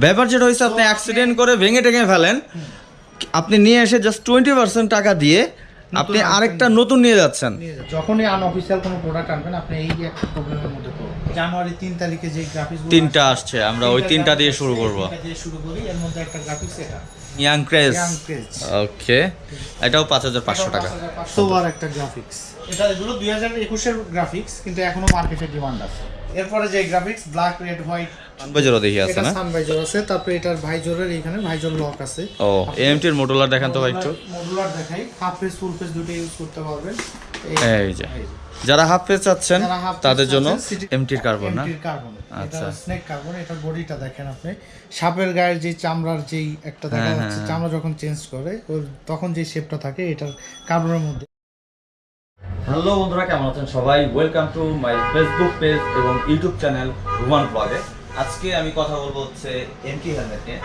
ব্যাপার যেটা হয়েছে আপনি অ্যাক্সিডেন্ট করে ভেঙে টেঙে ফেলেন, আপনি নিয়ে এসে জাস্ট 20% টাকা দিয়ে আপনি আরেকটা নতুন নিয়ে যাচ্ছেন। যখনই আনঅফিশিয়াল কোনো প্রোডাক্ট আনবেন আপনি এই একটা প্রবলেমের মধ্যে পড়বেন। জানুয়ারি 3 তারিখে যে গ্রাফিক্স তিনটা আসছে, আমরা ওই তিনটা দিয়ে শুরু করব। শুরু করি, এর মধ্যে একটা গ্রাফিক্স এটা ইয়াং ক্রেজ। ওকে, এটাও 5500 টাকা। সোবার একটা গ্রাফিক্স, এটা এগুলো 2021 এর গ্রাফিক্স, কিন্তু এখনো মার্কেটে ডিমান্ড আছে। এরপরে যে গ্রাফিক্স ব্ল্যাক রেড হোয়াইট সানভাইজারও দেখি আছে না? সানভাইজার আছে, তারপরে এটার ভাইজরের এখানে ভাইজর লক আছে। ও এএমটির মডুলার দেখান তো ভাই একটু। মডুলার দেখাই, হাফ ফেস ফুল ফেস দুটো ইউজ করতে পারবেন। এই যে যারা হাফ ফেস চাচ্ছেন তাদের জন্য এমটির কার্বন না? আচ্ছা, স্নেক কার্বন। এটার বডিটা দেখেন আপনি, সাপের গায়ের যে চামড়ার যেই একটা দেখা যাচ্ছে, চামড়া যখন চেঞ্জ করে তখন যে শেপটা থাকে এটার কার্বনের মধ্যে। হ্যালো বন্ধুরা, কেমন আছেন সবাই? Welcome to my Facebook page এবং ইউটিউব চ্যানেল রুমান ব্লগে। আজকে আমি কথা বলবো হচ্ছে এমটি হেলমেট নিয়ে।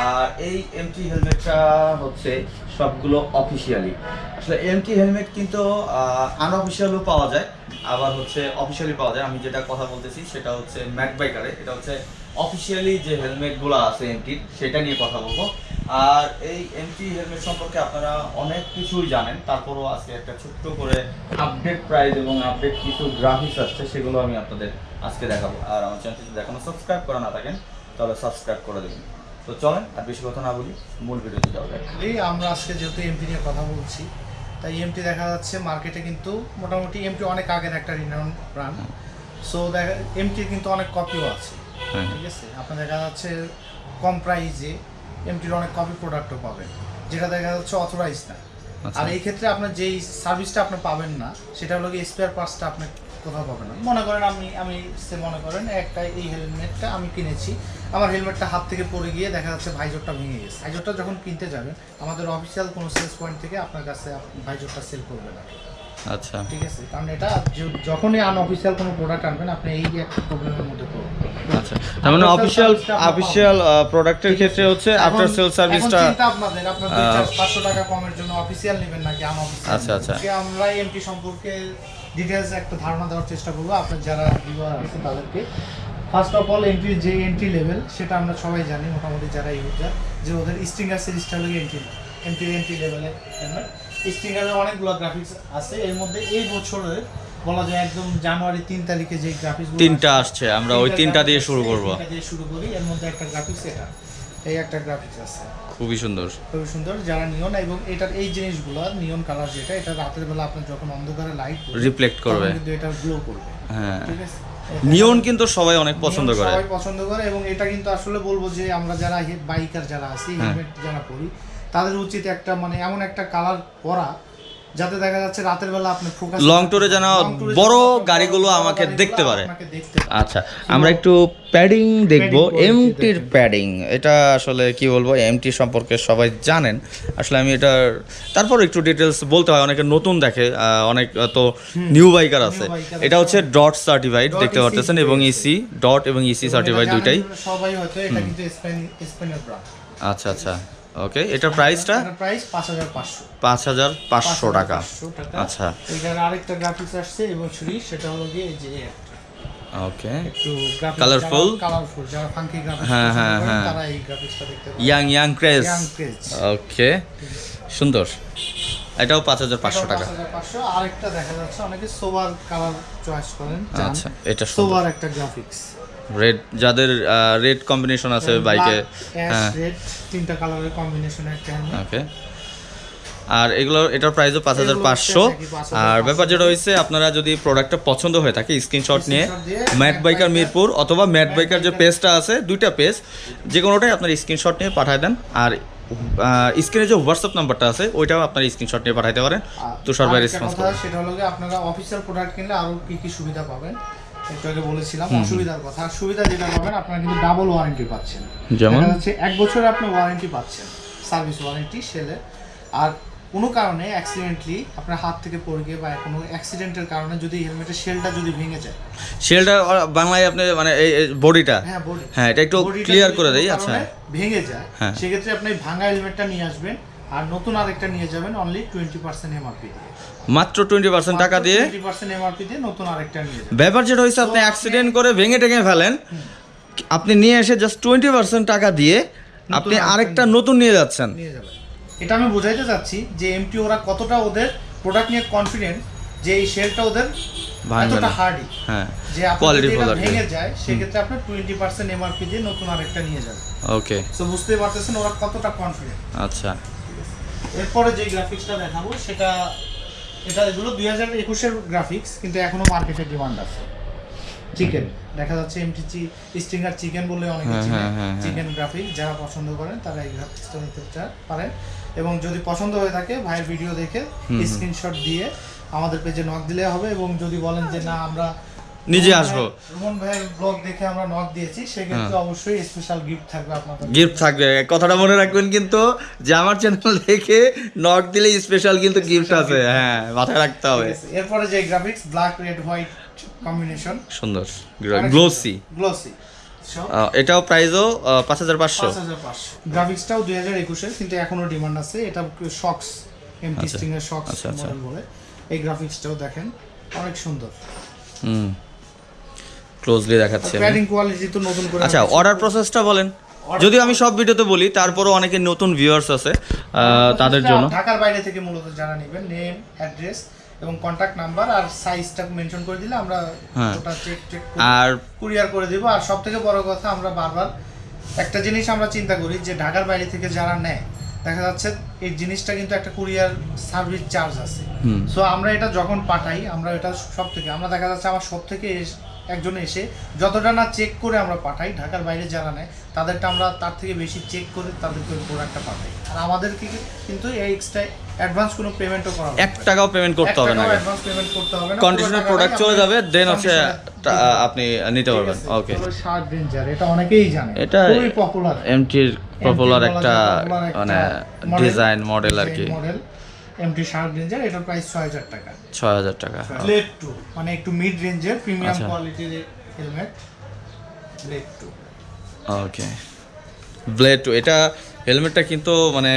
আর এই এমটি হেলমেটটা হচ্ছে সবগুলো অফিসিয়ালি। আসলে এমটি হেলমেট কিন্তু আনঅফিসিয়ালও পাওয়া যায়, আবার হচ্ছে অফিসিয়ালি পাওয়া যায়। আমি যেটা কথা বলতেছি সেটা হচ্ছে ম্যাট বাইকারে, এটা হচ্ছে অফিসিয়ালি যে হেলমেটগুলো আছে এমটির, সেটা নিয়ে কথা বলবো। আর এই এমটি হেলমেট সম্পর্কে আপনারা অনেক কিছুই জানেন, তারপরও আজকে একটা ছোট্ট করে আপডেট প্রাইস এবং আপডেট কিছু গ্রাফিক্স আসছে, সেগুলো আমি আপনাদের আজকে দেখাবো। আর আমার চ্যানেলটি যদি এখনো সাবস্ক্রাইব করা না থাকেন তাহলে সাবস্ক্রাইব করে দেবেন। তো চলেন আর বেশি কথা না বলি, মূল ভিডিওতে যাওয়া যাক। আমরা আজকে যেহেতু এমটি নিয়ে কথা বলছি, তাই এমটি দেখা যাচ্ছে মার্কেটে কিন্তু মোটামুটি এমটি অনেক আগের একটা রিনাউন ব্র্যান্ড। সো দেখা এমটির কিন্তু অনেক কপিও আছে, ঠিক আছে? আপনার দেখা যাচ্ছে কম প্রাইসে এমটির অনেক কপি প্রোডাক্টও পাবেন, যেটা দেখা যাচ্ছে অথরাইজ না। আর এই ক্ষেত্রে আপনার যেই সার্ভিসটা আপনি পাবেন না, সেটা হলো গিয়ে স্পেয়ার পার্টসটা আপনি কোথাও পাবেন না। মনে করেন মনে করেন একটা এই হেলমেটটা আমি কিনেছি, আমার হেলমেটটা হাত থেকে পড়ে গিয়ে দেখা যাচ্ছে ভাইজরটা ভেঙে গেছে। ভাইজরটা যখন কিনতে যাবেন, আমাদের অফিসিয়াল কোনো সেলস পয়েন্ট থেকে আপনার কাছে ভাইজরটা সেল করবে না। আচ্ছা, ঠিক আছে? কারণ এটা যখনই আনঅফিসিয়াল কোনো প্রোডাক্ট আনবেন আপনি এই একটা প্রবলেমের মধ্যে পড়বেন। আচ্ছা, তার মানে অফিসিয়াল প্রোডাক্টের ক্ষেত্রে হচ্ছে আফটার সেল সার্ভিসটা আপনাদের 500 টাকা কমের জন্য অফিসিয়াল নেবেন নাকি আনঅফিসিয়াল। আচ্ছা আচ্ছা, আমরা এমটি সম্পর্কে ডিটেইলস একটা ধারণা দেওয়ার চেষ্টা করব আপনার যারা ভিউয়ার আছে তাদেরকে। ফার্স্ট অফ অল এন্ট্রি যে এন্ট্রি লেভেল, সেটা আমরা সবাই জানি মোটামুটি যারা ইউজার, যে ওদের স্ট্রিঙ্গার সিরিজটা হলো এন্ট্রি লেভেলের হেলমেট। স্ট্রিঙ্গারের অনেকগুলো গ্রাফিক্স আছে, এর মধ্যে এই বছরে বলা যায় একদম জানুয়ারি 3 তারিখে যে গ্রাফিক্স তিনটা আসছে, আমরা ওই তিনটা দিয়ে শুরু করব। এর মধ্যে একটা গ্রাফিক্স এটা, এই একটা গ্রাফিক্স আছে, খুবই সুন্দর, খুবই সুন্দর। যারা নিয়ন এবং এটার এই জিনিসগুলো নিয়ন কালার, যেটা এটা রাতের বেলা আপনার যখন অন্ধকারে লাইট রিফ্লেক্ট করবে, কিন্তু এটা গ্লো করবে। হ্যাঁ, ঠিক আছে? নিয়ন কিন্তু সবাই অনেক পছন্দ করে, সবাই পছন্দ করে। এবং এটা কিন্তু আসলে বলবো যে আমরা যারা বাইকার যারা আছি, হেলমেট যারা পরি, তাদের উচিত একটা মানে এমন একটা কালার পরা যাতে দেখা যাচ্ছে রাতের বেলা আপনি ফোকাস লং টুরে যেন বড় গাড়িগুলো আমাকে দেখতে পারে। আচ্ছা, আমরা একটু প্যাডিং দেখব, এমটির প্যাডিং। এটা আসলে কি বলবো, এমটি সম্পর্কে সবাই জানেন, আসলে আমি এটা তারপর একটু ডিটেলস বলতে হয়, অনেকে নতুন দেখে, অনেক তো নিউ বাইকার আছে। এটা হচ্ছে ডট সার্টিফাইড দেখতে পাচ্ছেন, এবং ইসি ডট এবং ইসি সার্টিফাইড দুইটাই সবাই হয়তো। এটা কিন্তু স্পেনের ব্র্যান্ড। আচ্ছা আচ্ছা, ওকে। এটার প্রাইসটা প্রাইস 5500 টাকা। আচ্ছা, এটার আরেকটা গ্রাফিক্স আসছে এবং সেটা হলো গিয়ে এই যে ওকে, একটু কালারফুল যারা ফাঙ্কি গ্রাফিক্স তারা এই গ্রাফিক্সটা দেখতে পাবে। Young craze. ওকে, সুন্দর। এটাও 5500 টাকা। 5500। আরেকটা দেখা যাচ্ছে অনেকে সোবার কালার চয়েস করেন। আচ্ছা, এটা সোবার একটা গ্রাফিক্স, রেড, যাদের রেড কম্বিনেশন আছে বাইকে, হ্যাঁ, রেড তিনটা কালারের কম্বিনেশনে একটা হেলমেট। ওকে। আর এটার প্রাইসও 5500। আর ব্যাপার যেটা হয়েছে, আপনারা যদি প্রোডাক্টটা পছন্দ হয়ে থাকে স্ক্রিনশট নিয়ে ম্যাট বাইকার মিরপুর অথবা ম্যাট বাইকার যে পেজটা আছে, দুইটা পেজ, যে কোনোটাই আপনার স্ক্রিনশট নিয়ে পাঠিয়ে দেন। আর স্ক্রিনে যে হোয়াটসঅ্যাপ নাম্বারটা আছে ওইটাও আপনার স্ক্রিনশট নিয়ে পাঠাইতে পারেন, তুষার ভাই রেসপন্স করবে। সেটা হলো যে আপনারা অফিসিয়াল প্রোডাক্ট কিনলে আরো কি কি সুবিধা পাবেন, একটু আগে বলেছিলাম অসুবিধার কথা। সুবিধা যেটা পাবেন, আপনারা কিন্তু ডাবল ওয়ারেন্টি পাচ্ছেন। যেমন হচ্ছে 1 বছরে আপনি ওয়ারেন্টি পাচ্ছেন, সার্ভিস ওয়ারেন্টি সেলে। আর কোনো কারণে অ্যাক্সিডেন্টলি আপনার হাত থেকে পড়ে গিয়ে বা কোনো অ্যাক্সিডেন্টের কারণে যদি হেলমেটের শেলটা যদি ভেঙে যায়, শেলটা বাংলায় আপনি মানে এই বডিটা, হ্যাঁ এটা একটু ক্লিয়ার করে দেই। আচ্ছা, ভেঙে যায়, সেক্ষেত্রে আপনি ভাঙা হেলমেটটা নিয়ে আসবেন আর নতুন আরেকটা নিয়ে যাবেন অনলি 20% এমআরপি দিয়ে, মাত্র 20% টাকা দিয়ে 20% এমআরপি দিয়ে নতুন আরেকটা নিয়ে যাবেন। ব্যাপার যেটা হয়েছে, আপনি অ্যাক্সিডেন্ট করে ভেঙে টেঙে ফেলেন, আপনি নিয়ে এসে জাস্ট 20% টাকা দিয়ে আপনি আরেকটা নতুন নিয়ে যাচ্ছেন। এটা আমি বোঝাইতে চাচ্ছি যে এমটি ওরা কতটা ওদের প্রোডাক্ট নিয়ে কনফিডেন্ট যে এই শেলটা ওদের এতটা হার্ডি, হ্যাঁ, যে কোয়ালিটি প্রোডাক্ট ভেঙে যায় সেক্ষেত্রে আপনি 20% এমআরপি দিয়ে নতুন আরেকটা নিয়ে যাবেন। ওকে, সো বুঝতেই পারতেছেন ওরা কতটা কনফিডেন্ট। আচ্ছা, এরপরে যে গ্রাফিক্সটা দেখাবো সেটা এগুলো 2021 এর গ্রাফিক্স, কিন্তু এখনো মার্কেটে ডিমান্ড আছে। চিকেন দেখা যাচ্ছে এমটিজি স্ট্রিঙ্গার চিকেন বলে অনেকে চিনে, চিকেন গ্রাফিক্স যারা পছন্দ করেন তারা এই গ্রাফিক্সটা নিতে পারেন। এবং যদি পছন্দ হয়ে থাকে ভাইয়ের ভিডিও দেখে স্ক্রিনশট দিয়ে আমাদের পেজে নক দিলে হবে। এবং যদি বলেন যে না আমরা নিজে আসবো, রুমন ভাইয়ের ব্লগ দেখে আমরা নক দিয়েছি, সেক্ষেত্রে অবশ্যই স্পেশাল গিফট থাকবে আপনাদের। গিফট থাকবে, কথাটা মনে রাখবেন কিন্তু, যে আমার চ্যানেল দেখে নক দিলে স্পেশাল কিন্তু গিফট আছে, হ্যাঁ মাথায় রাখতে হবে। এরপরে যে graphics black red white combination, সুন্দর গ্লোসি, এটাও প্রাইসও 5500। গ্রাফিক্সটাও 2021 এর, কিন্তু এখনো ডিমান্ড আছে। এটা শক্স এমটি স্ট্রিংয়ের শক্স মডেল বলে। এই গ্রাফিক্সটাও দেখেন অনেক সুন্দর, ক্লোজলি দেখাচ্ছি। প্যাডিং কোয়ালিটি তো নতুন করে। আচ্ছা, অর্ডার প্রসেসটা বলেন। যদিও আমি সব ভিডিওতে বলি, তারপরও অনেকে নতুন ভিউয়ার্স আছে, তাদের জন্য। ঢাকার বাইরে থেকে মূলত যারা নেবেন, নেম, অ্যাড্রেস এবং কন্টাক্ট নাম্বার আর সাইজটা মেনশন করে দিলে আমরা ওটা চেক আর কুরিয়ার করে দেব। আর সবথেকে বড় কথা, আমরা বারবার একটা জিনিস আমরা চিন্তা করি যে ঢাকার বাইরে থেকে যারা নেয়, দেখা যাচ্ছে এই জিনিসটা কিন্তু একটা কুরিয়ার সার্ভিস চার্জ আছে। সো আমরা এটা যখন পাঠাই, আমরা এটা সব থেকে, আমরা দেখা যাচ্ছে আমার সব থেকে একজন এসে যতটা না চেক করে আমরা পাঠাই, ঢাকার বাইরে যারা নেয় তাদেরটা আমরা তার থেকে বেশি চেক করে তাদেরকে প্রোডাক্টটা পাঠাই। আর আমাদেরকে কিন্তু এই এক্সট্রা অ্যাডভান্স কোনো পেমেন্টও করা হবে না, 1 টাকাও পেমেন্ট করতে হবে না, অ্যাডভান্স পেমেন্ট করতে হবে না। কন্ডিশনার প্রোডাক্ট চলে যাবে, দেন হচ্ছে আপনি নিতে পারবেন। ওকে, শার্ক রেঞ্জার এটা অনেকেই জানে, এটা খুবই পপুলার, এমটির পপুলার একটা মানে ডিজাইন মডেল আর কি। মডেল এমটি শার্ক রেঞ্জার, এটার প্রাইস 6000 টাকা। 6000 টাকা। ব্লেড 2 মানে একটু মিড রেঞ্জের প্রিমিয়াম কোয়ালিটির হেলমেট, ব্লেড 2। ওকে, ব্লেড 2, এটা হেলমেটটা কিন্তু মানে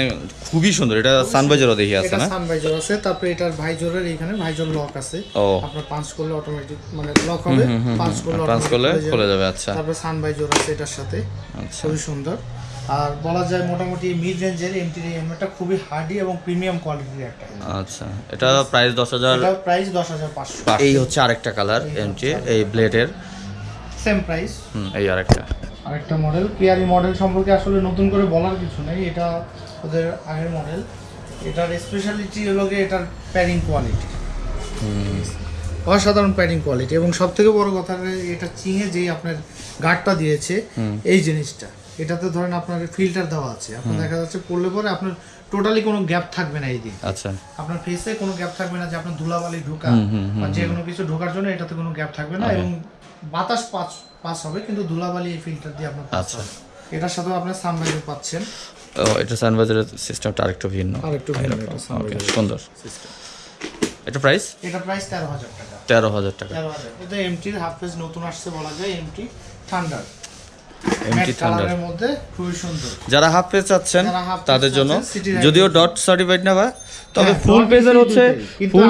খুবই সুন্দর। এটা সানভাইজারও দেখি আছে না? সানভাইজার আছে, তারপরে এটার ভাইজরের এখানে ভাইজর লক আছে। আপনার পাঁচ করলে অটোমেটিক মানে লক হবে, পাঁচ করলে খুলে যাবে। আচ্ছা, তারপরে সানভাইজার আছে এটার সাথে, খুবই সুন্দর। আর বলা যায় মোটামুটি মিড রেঞ্জের এমটি হেলমেটটা খুবই হার্ডি এবং প্রিমিয়াম কোয়ালিটির একটা। আচ্ছা, এটা প্রাইস 10000। এটা প্রাইস 10500। এই হচ্ছে আরেকটা কালার এমটি, এই ব্লেডের সেম প্রাইস। এই আরেকটা মডেল কেয়ারি মডেল সম্পর্কে আসলে নতুন করে বলার কিছু নেই, এটা ওদের আগের মডেল। এটার স্পেশালিটি হলো এটার প্যাডিং কোয়ালিটি, অসাধারণ প্যাডিং কোয়ালিটি। এবং সব থেকে বড় কথা, এটা চিঙে যেই আপনার গার্ডটা দিয়েছে, এই জিনিসটা এটাতে ধরেন আপনার ফিল্টার দেওয়া আছে, আপনার দেখা যাচ্ছে পড়লে পরে আপনার টোটালি কোনো গ্যাপ থাকবে না এই দিকে। আচ্ছা, আপনার ফেসে কোনো গ্যাপ থাকবে না, যে আপনার ধুলাবালি ঢোকা বা যে কোনো কিছু ঢোকার জন্য এটাতে কোনো গ্যাপ থাকবে না। এবং বাতাস পাস হবে, কিন্তু ধুলাবালি এই ফিল্টার দিয়ে আপনার পাস হবে। এটার সাথে আপনার সানভাইজার পাচ্ছেন। এটা সানভাইজারের সিস্টেমটা আরেকটু ভিন্ন। এটা সানভাইজার সুন্দর সিস্টেম। এটা প্রাইস 13000 টাকা। 13000 টাকা। এটা এমটির হাফ পেজ নতুন আসছে বলা যায়, এমটি থান্ডার। এমটি থান্ডারের মধ্যে খুবই সুন্দর। যারা হাফ পেজ চাচ্ছেন তাদের জন্য, যদিও ডট সার্টিফাইড না, তবে ফুল পেজের হচ্ছে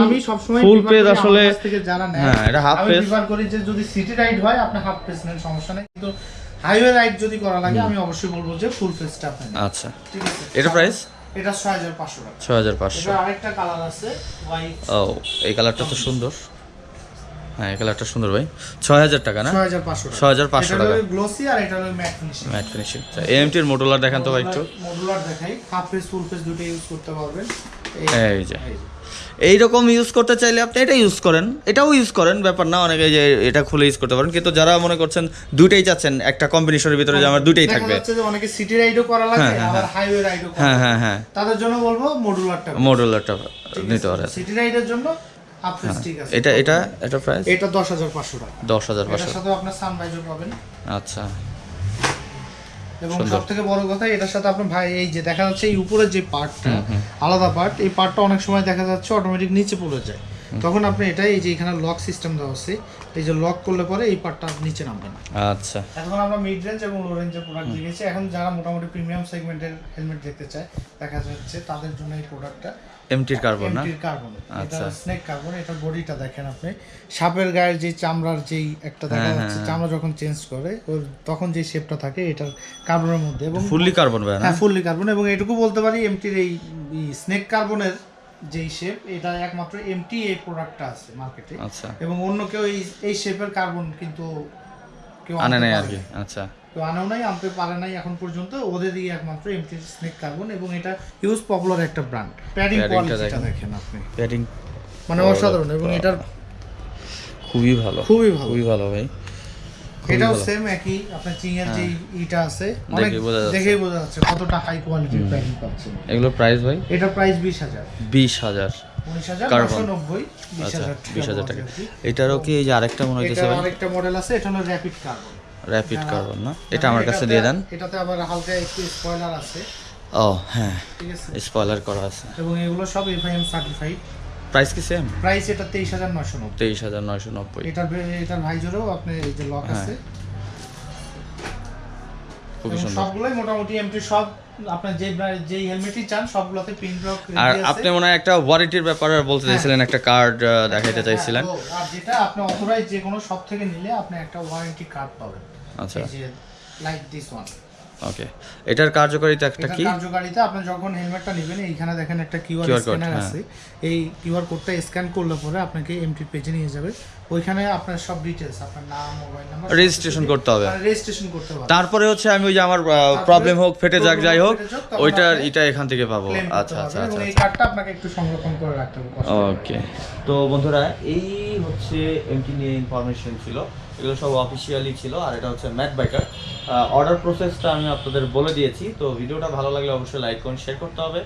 আমি সব সময় ফুল পেজ আসলে থেকে জানা নেয়। হ্যাঁ, এটা হাফ পেজ। আমি প্রিফার করি যে যদি সিটি রাইড হয় আপনি হাফ পেজ নেন, সমস্যা নেই, কিন্তু হাইওয়ে রাইড যদি করা লাগে আমি অবশ্যই বলবো যে ফুল পেজটা আপনি নেন। আচ্ছা, ঠিক আছে। এটা প্রাইস এটা 6500 টাকা। 6500। এটা আরেকটা কালার আছে হোয়াইট। এই কালারটা তো সুন্দর। হ্যাঁ, এই কালারটা সুন্দর ভাই। 6000 টাকা না? 6500 টাকা। এটা গ্লসি আর এটা হলো matte finishing. Matte finishing. MT এর মডুলার দেখান তো ভাই একটু। মডুলার দেখাই, হাফ পেজ ফুল পেজ দুটো ইউজ করতে পারবেন। এই যে এইরকম ইউজ করতে চাইলে আপনি এটা ইউজ করেন, এটাও ইউজ করেন, ব্যাপার না। অনেকে যে এটা খুলে ইউজ করতে পারেন, কিন্তু যারা মনে করছেন দুইটাই চাচ্ছেন একটা কম্বিনেশনের ভিতরে যে আমার দুইটাই থাকবে, দেখা যাচ্ছে যে অনেকে সিটি রাইডও করা লাগে আবার হাইওয়ে রাইডও করা। হ্যাঁ, তাদের জন্য বলবো মডুলারটা নিতে পারেন। সিটি রাইডের জন্য আপনি ঠিক আছে। এটা প্রাইস এটা 10500 টাকা। 10500। এর সাথে আপনার সানভাইজার পাবেন। আচ্ছা, এবং সবথেকে বড় কথা, এটার সাথে আপনার ভাই এই যে দেখা যাচ্ছে এই উপরের যে পার্টটা আলাদা পার্ট, এই পার্টটা অনেক সময় দেখা যাচ্ছে অটোমেটিক নিচে পড়ে যায়। তখন আপনি এটাই এই যে এখানে লক সিস্টেম দেওয়া আছে, এই যে লক করলে পরে এই পার্টটা নিচে নামবে না। আচ্ছা, এখন আমরা মিড রেঞ্জ এবং লো রেঞ্জের প্রোডাক্ট দেখেছি। এখন যারা মোটামুটি প্রিমিয়াম সেগমেন্টের হেলমেট দেখতে চায় দেখা যাচ্ছে তাদের জন্য এই প্রোডাক্টটা এমটির কার্বন না? এমটির কার্বন। আচ্ছা, এটা স্নেক কার্বন। এটা বডিটা দেখেন আপনি, সাপের গায়ের যে চামড়ার যেই একটা দেখা যাচ্ছে চামড়া যখন চেঞ্জ করে ওর তখন যে শেপটা থাকে এটার কার্বনের মধ্যে, এবং ফুললি কার্বন ভাই না? হ্যাঁ ফুললি কার্বন। এবং এটুকু বলতে পারি এমটির এই স্নেক কার্বনের যেই শেপ, এটা একমাত্র এমটি এই প্রোডাক্টটা আছে মার্কেটে। আচ্ছা, এবং অন্য কেউ এই শেপের কার্বন কিন্তু কেউ আনে নাই আর কি। আচ্ছা, কেউ আনেও নাই, আনতে পারে নাই এখন পর্যন্ত। ওদেরই একমাত্র এমটি স্নেক কার্বন, এবং এটা ইউজ পপুলার একটা ব্র্যান্ড। প্যাডিং কোয়ালিটিটা দেখেন আপনি, প্যাডিং মানে অসাধারণ। এবং এটার খুবই ভালো, খুবই ভালো, খুবই ভালো ভাই। এটাও সেম একই আপনার চিংয়ের যে ইটা আছে, অনেক দেখেই বোঝা যাচ্ছে কতটা হাই কোয়ালিটির প্যাডিং পাচ্ছেন। এগুলো প্রাইস ভাই? এটা প্রাইস 20,000। 20,000 19,990, 20,000 টাকা। এটারও কি এই যে আরেকটা মনে হইতেছে ভাই? আরেকটা মডেল আছে, এটা হলো র‍্যাপিড কার্বন। র‍্যাপিড কার্বন না? এটা আমার কাছে দিয়ে দেন। এটাতে আবার হালকা একটু স্পয়লার আছে। ও হ্যাঁ, ঠিক আছে, স্পয়লার করা আছে। এবং এগুলো সব এফআইএম সার্টিফাইড। প্রাইস কি সেম? প্রাইস এটা 23,990। 23,990। এটার ভাইজরও আপনি এই যে লক আছে, খুবই সুন্দর। সবগুলোই মোটামুটি এমটি সব আপনার যেই হেলমেটই চান সবগুলোতে পিন লক। আর আপনি মনে হয় একটা ওয়ারেন্টির ব্যাপারে বলতে চাইছিলেন, একটা কার্ড দেখাইতে চাইছিলেন। আর যেটা আপনি অথরাইজ যে কোনো শপ থেকে নিলে আপনি একটা ওয়ারেন্টি কার্ড পাবেন। আচ্ছা, এই যে লাইক দিস ওয়ান। ওকে, এটার কার্যকারিতা একটা কি? কার্যকারিতা আপনি যখন হেলমেটটা নেবেন এইখানে দেখেন একটা কিউআর স্ক্যানার আছে। এই কিউআর কোডটা স্ক্যান করলে পরে আপনাকে এমটি পেজে নিয়ে যাবে। ওইখানে আপনার সব ডিটেইলস, আপনার নাম, মোবাইল নাম্বার রেজিস্ট্রেশন করতে হবে। রেজিস্ট্রেশন করতে হবে। তারপরে হচ্ছে আমি ওই যে আমার প্রবলেম হোক, ফেটে যাক, যাই হোক, ওইটার এটা এখান থেকে পাবো। আচ্ছা আচ্ছা এবং আচ্ছা, এই কার্ডটা আপনাকে একটু সংরক্ষণ করে রাখতে হবে। ওকে। তো বন্ধুরা, এই হচ্ছে এমটি নিয়ে ইনফরমেশন ছিল, এগুলো সব অফিসিয়ালি ছিল। আর এটা হচ্ছে ম্যাট বাইকার। অর্ডার প্রসেসটা আমি আপনাদের বলে দিয়েছি। তো ভিডিওটা ভালো লাগলে অবশ্যই লাইক করুন, শেয়ার করতে হবে।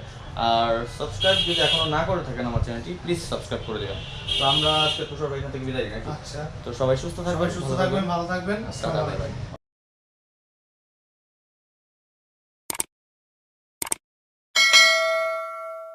আর সাবস্ক্রাইব যদি এখনো না করে থাকেন আমার চ্যানেলটি, প্লিজ সাবস্ক্রাইব করে দেবেন। তো আমরা আজকে তুষার এখান থেকে বিদায় নিই নাকি? আচ্ছা, তো সবাই সুস্থ থাকবেন, ভালো থাকবেন। আসসালামু আলাইকুম।